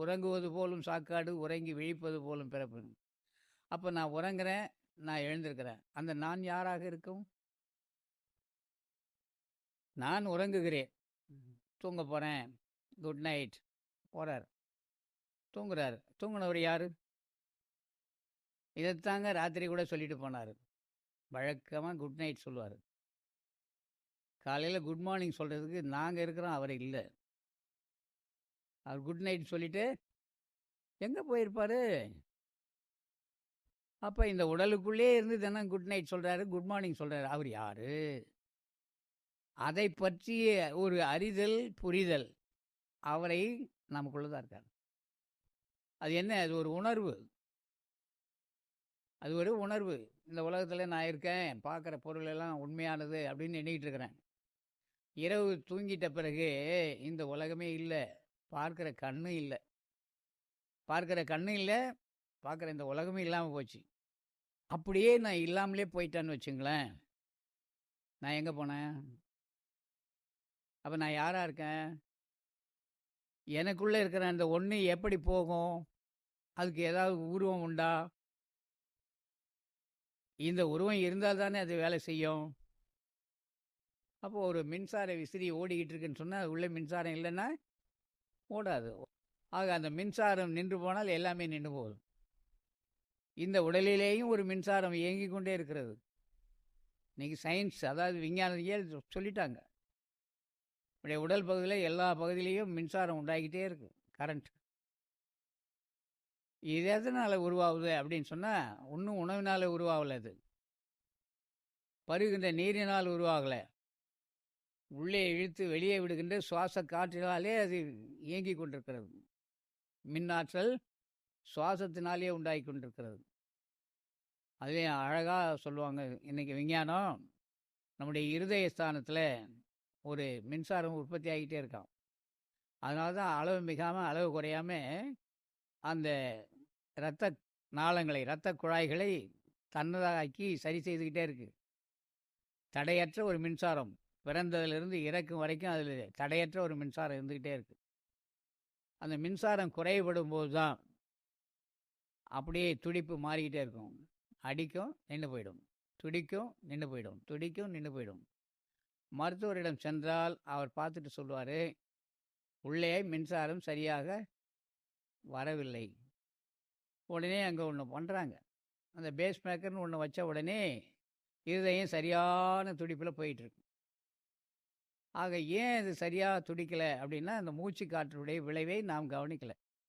உறங்குவது போலும் சாக்காடு, உறங்கி விழிப்பது போலும் பிறப்பு. அப்ப நான் உறங்குறேன், நான் எழுந்திருக்கிறேன். அந்த நான் யாராக இருக்கும்? நான் உறங்குகிறேன். தூங்க போறேன். Good night. போறாரு. தூங்குறாரு. தூங்குனவர் யாரு? இதைத்தாங்க ராத்திரி கூட சொல்லிட்டு போனாரு. வழக்கமா குட் நைட் சொல்லுவாரு. காலையில குட் மார்னிங் சொல்றதுக்கு நாங்க இருக்கிறோம், அவர் இல்ல. அவர் குட் நைட் சொல்லிட்டு எங்க போயிருப்பாரு? அப்ப இந்த உடலுக்குள்ளே இருந்து தினம் குட் நைட் சொல்றாரு, குட் மார்னிங் சொல்றாரு. அவர் யாரு? அதை பற்றிய ஒரு அறிதல், புரிதல் அவரை நமக்குள்ள தான் இருக்காரு. அது என்ன? அது ஒரு உணர்வு. அது ஒரு உணர்வு. இந்த உலகத்துல நான் இருக்கேன், பார்க்குற பொருள் எல்லாம் உண்மையானது அப்படின்னு எண்ணிக்கிட்டு இருக்கிறேன். இரவு தூங்கிட்ட பிறகு இந்த உலகமே இல்ல. பார்க்கிற கண்ணு இல்ல. பார்க்கிற கண்ணு இல்ல, பார்க்குற இந்த உலகமே இல்லாம போச்சு. அப்படியே நான் இல்லாமலே போயிட்டேன்னு வச்சுங்களேன், நான் எங்க போனேன்? அப்ப நான் யாரா இருக்கேன்? எனக்குள்ள இருக்கிற அந்த ஒண்ணு எப்படி போகும்? அதுக்கு ஏதாவது உருவம் உண்டா? இந்த உருவம் இருந்தா தானே அது வேலை செய்யும். அப்போ ஒரு மின்சார விசிறி ஓடிக்கிட்டு இருக்குன்னு சொன்னா, அது உள்ள மின்சாரம் இல்லைன்னா ஓடாது. ஆக அந்த மின்சாரம் நின்று போனால் எல்லாமே நின்று போகும். இந்த உடலிலேயும் ஒரு மின்சாரம் இயங்கிக் கொண்டே இருக்கிறது. இன்னைக்கு சயின்ஸ், அதாவது விஞ்ஞானிகள் சொல்லிட்டாங்க. நம்முடைய உடல் பகுதியில் எல்லா பகுதியிலையும் மின்சாரம் உண்டாகிட்டே இருக்கு, கரண்ட். இது எதனால் உருவாகுது அப்படின்னு சொன்னால், ஒன்றும் உணவினால் உருவாகலை. அது பருகின்ற நீரினால் உருவாகலை. உள்ளே இழுத்து வெளியே விடுகின்ற சுவாச காற்றினாலே அது இயங்கி கொண்டிருக்கிறது. மின்னாற்றல் சுவாசத்தினாலே உண்டாகி கொண்டிருக்கிறது. அதுவே அழகாக சொல்லுவாங்க இன்றைக்கி விஞ்ஞானம், நம்முடைய இருதய ஸ்தானத்தில் ஒரு மின்சாரம் உற்பத்தி ஆகிட்டே இருக்கான். அதனால தான் அளவு மிகாமல் அளவு குறையாமல் அந்த இரத்த நாளங்களை, இரத்த குழாய்களை தன்னதாக்கி சரி செய்துக்கிட்டே இருக்குது. தடையற்ற ஒரு மின்சாரம், பிறந்ததிலிருந்து இறக்கும் வரைக்கும் அதில் தடையற்ற ஒரு மின்சாரம் இருந்துக்கிட்டே இருக்குது. அந்த மின்சாரம் குறைபடும் போது தான் அப்படியே துடிப்பு மாறிக்கிட்டே இருக்கும். அடிக்கும், நின்று போயிடும். துடிக்கும், நின்று போயிடும். துடிக்கும், நின்று போயிடும். மருத்துவரிடம் சென்றால் அவர் பார்த்துட்டு சொல்லுவார், உள்ளே மின்சாரம் சரியாக வரவில்லை. உடனே அங்கே ஒன்று பண்ணுறாங்க. அந்த பேஸ் மேக்கர்னு ஒன்று வச்ச உடனே இருதயம் சரியான துடிப்பில் போயிட்டுருக்கு. ஆக ஏன் இது சரியாக துடிக்கலை அப்படின்னா, அந்த மூச்சு காற்றுடைய விளைவை நாம் கவனிக்கலை.